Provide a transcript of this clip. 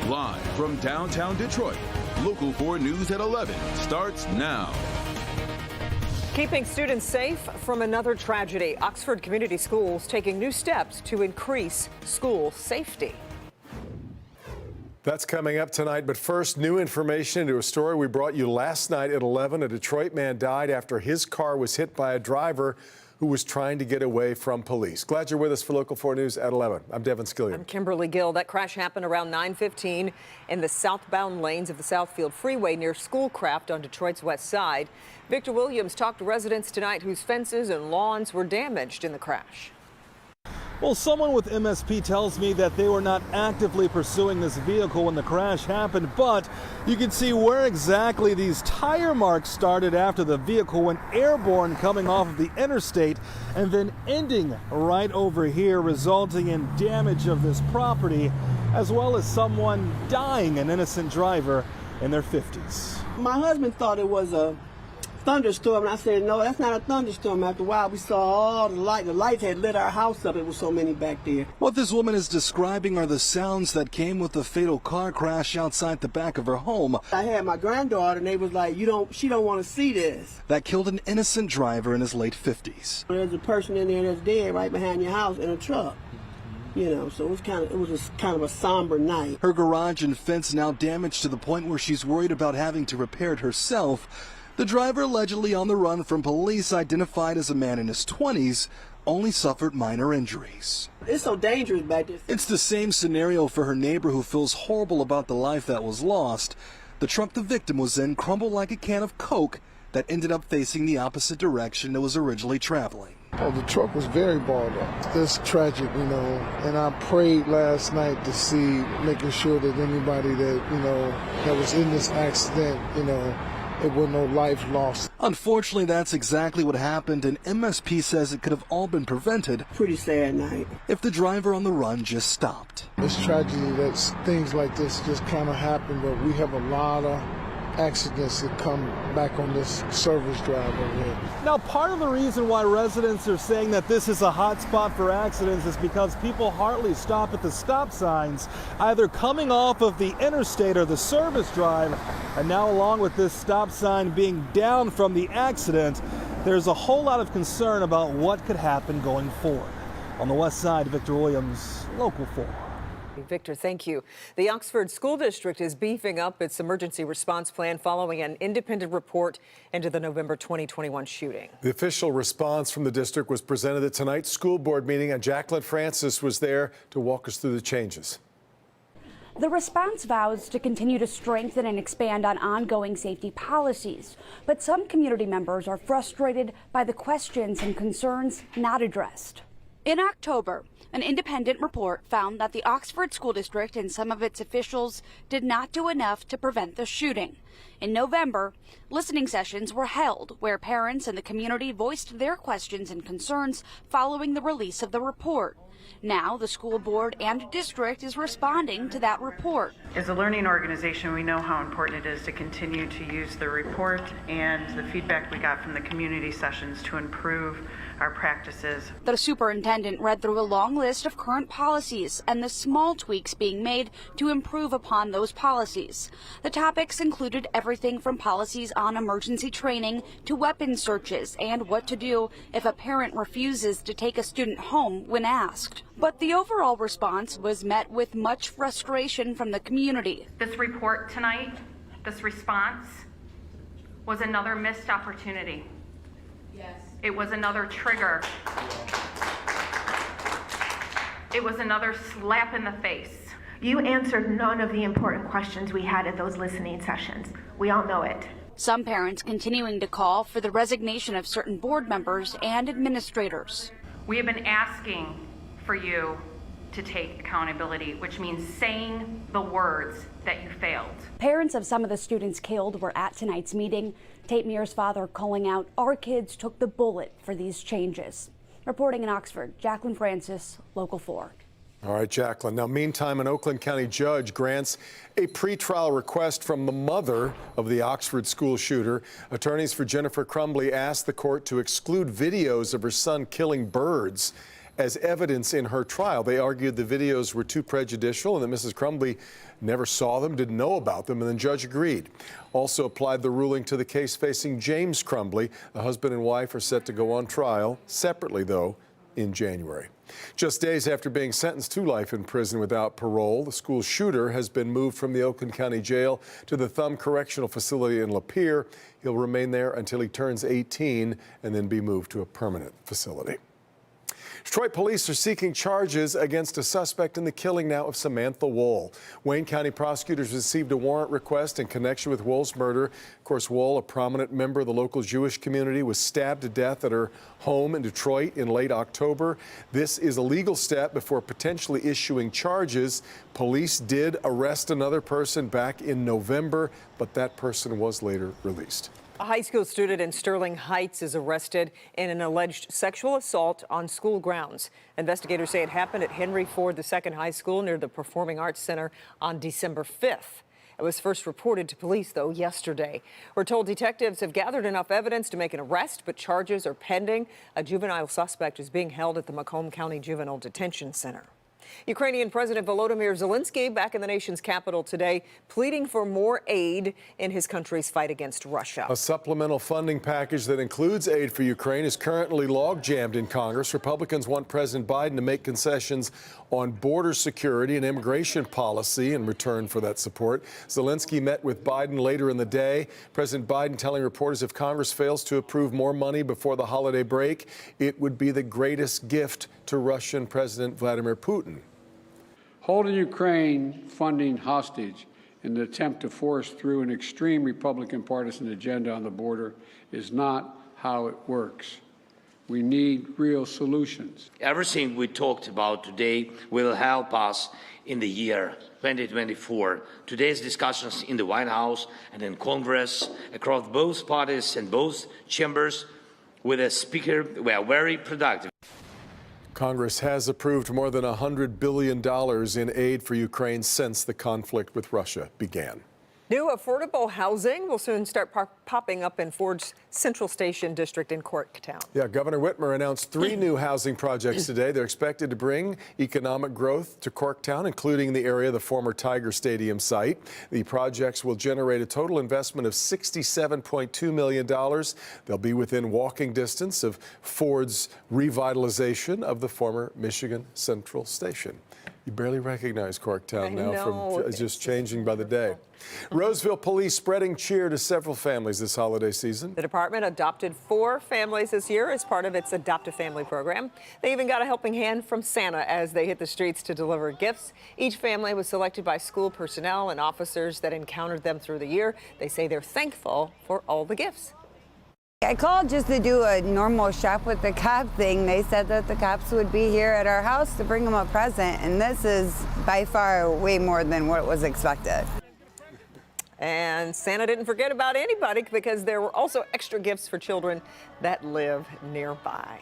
Live from downtown Detroit, Local 4 News at 11 starts now. Keeping students safe from another tragedy. Oxford Community Schools taking new steps to increase school safety. That's coming up tonight, but first, new information into a story we brought you last night at 11. A Detroit man died after his car was hit by a driver who was trying to get away from police. Glad you're with us for Local 4 News at 11. I'm Devin Skillian. I'm Kimberly Gill. That crash happened around 9:15 in the southbound lanes of the Southfield Freeway near Schoolcraft on Detroit's west side. Victor Williams talked to residents tonight whose fences and lawns were damaged in the crash. Well, someone with MSP tells me that they were not actively pursuing this vehicle when the crash happened, but you can see where exactly these tire marks started after the vehicle went airborne coming off of the interstate and then ending right over here, resulting in damage of this property, as well as someone dying, an innocent driver in their 50s. My husband thought it was a thunderstorm, and I said, no, that's not a thunderstorm. After a while, we saw all the lights had lit our house up. It was so many back there. What this woman is describing are the sounds that came with the fatal car crash outside the back of her home. I had my granddaughter, and they was like, she don't want to see this. That killed an innocent driver in his late 50s. There's a person in there that's dead right behind your house in a truck. You know, so it was kind of a somber night. Her garage and fence now damaged to the point where she's worried about having to repair it herself. The driver, allegedly on the run from police, identified as a man in his 20s, only suffered minor injuries. It's so dangerous back there. It's the same scenario for her neighbor who feels horrible about the life that was lost. The truck the victim was in crumbled like a can of Coke that ended up facing the opposite direction it was originally traveling. Oh, the truck was very balled up. It's tragic, you know, and I prayed last night to see, making sure that anybody that was in this accident, there were no life lost. Unfortunately, that's exactly what happened, and MSP says it could have all been prevented. Pretty sad night. If the driver on the run just stopped. It's tragedy that things like this just kind of happen, but we have a lot of accidents that come back on this service drive over here. Now, part of the reason why residents are saying that this is a hot spot for accidents is because people hardly stop at the stop signs, either coming off of the interstate or the service drive. And now, along with this stop sign being down from the accident, there's a whole lot of concern about what could happen going forward. On the west side, Victor Williams, Local 4. Victor, thank you. The Oxford School District is beefing up its emergency response plan following an independent report into the November 2021 shooting. The official response from the district was presented at tonight's school board meeting, and Jacqueline Francis was there to walk us through the changes. The response vows to continue to strengthen and expand on ongoing safety policies, but some community members are frustrated by the questions and concerns not addressed. In October, an independent report found that the Oxford School District and some of its officials did not do enough to prevent the shooting. In November, listening sessions were held where parents and the community voiced their questions and concerns following the release of the report. Now, the school board and district is responding to that report. As a learning organization, we know how important it is to continue to use the report and the feedback we got from the community sessions to improve our practices. The superintendent read through a long list of current policies and the small tweaks being made to improve upon those policies. The topics included everything from policies on emergency training to weapon searches and what to do if a parent refuses to take a student home when asked. But the overall response was met with much frustration from the community. This report tonight, this response, was another missed opportunity. Yes. It was another trigger. It was another slap in the face. You answered none of the important questions we had at those listening sessions. We all know it. Some parents continuing to call for the resignation of certain board members and administrators. We have been asking for you to take accountability, which means saying the words that you failed. Parents of some of the students killed were at tonight's meeting. Tate Mears' father calling out, "Our kids took the bullet for these changes." Reporting in Oxford, Jacqueline Francis, Local 4. All right, Jacqueline. Now, meantime, an Oakland County judge grants a pretrial request from the mother of the Oxford school shooter. Attorneys for Jennifer Crumbly asked the court to exclude videos of her son killing birds as evidence in her trial. They argued the videos were too prejudicial and that Mrs. Crumbly never saw them, didn't know about them, and the judge agreed. Also applied the ruling to the case facing James Crumbly. The husband and wife are set to go on trial, separately though, in January. Just days after being sentenced to life in prison without parole, the school shooter has been moved from the Oakland County Jail to the Thumb Correctional Facility in Lapeer. He'll remain there until he turns 18 and then be moved to a permanent facility. Detroit police are seeking charges against a suspect in the killing now of Samantha Wohl. Wayne County prosecutors received a warrant request in connection with Wohl's murder. Of course, Wohl, a prominent member of the local Jewish community, was stabbed to death at her home in Detroit in late October. This is a legal step before potentially issuing charges. Police did arrest another person back in November, but that person was later released. A high school student in Sterling Heights is arrested in an alleged sexual assault on school grounds. Investigators say it happened at Henry Ford II High School near the Performing Arts Center on December 5th. It was first reported to police, though, yesterday. We're told detectives have gathered enough evidence to make an arrest, but charges are pending. A juvenile suspect is being held at the Macomb County Juvenile Detention Center. Ukrainian President Volodymyr Zelensky back in the nation's capital today, pleading for more aid in his country's fight against Russia. A supplemental funding package that includes aid for Ukraine is currently log-jammed in Congress. Republicans want President Biden to make concessions on border security and immigration policy in return for that support. Zelensky met with Biden later in the day. President Biden telling reporters if Congress fails to approve more money before the holiday break, it would be the greatest gift to Russian President Vladimir Putin. Holding Ukraine funding hostage in an attempt to force through an extreme Republican partisan agenda on the border is not how it works. We need real solutions. Everything we talked about today will help us in the year 2024. Today's discussions in the White House and in Congress across both parties and both chambers with the Speaker were very productive. Congress has approved more than $100 billion in aid for Ukraine since the conflict with Russia began. New affordable housing will soon start popping up in Ford's Central Station district in Corktown. Yeah, Governor Whitmer announced 3 new housing projects today. They're expected to bring economic growth to Corktown, including the area of the former Tiger Stadium site. The projects will generate a total investment of $67.2 million. They'll be within walking distance of Ford's revitalization of the former Michigan Central Station. You barely recognize Corktown now from just changing by the day. Roseville police spreading cheer to several families this holiday season. The department adopted 4 families this year as part of its Adopt a Family program. They even got a helping hand from Santa as they hit the streets to deliver gifts. Each family was selected by school personnel and officers that encountered them through the year. They say they're thankful for all the gifts. I called just to do a normal shop with the cop thing. They said that the cops would be here at our house to bring them a present, and this is by far way more than what was expected. And Santa didn't forget about anybody because there were also extra gifts for children that live nearby.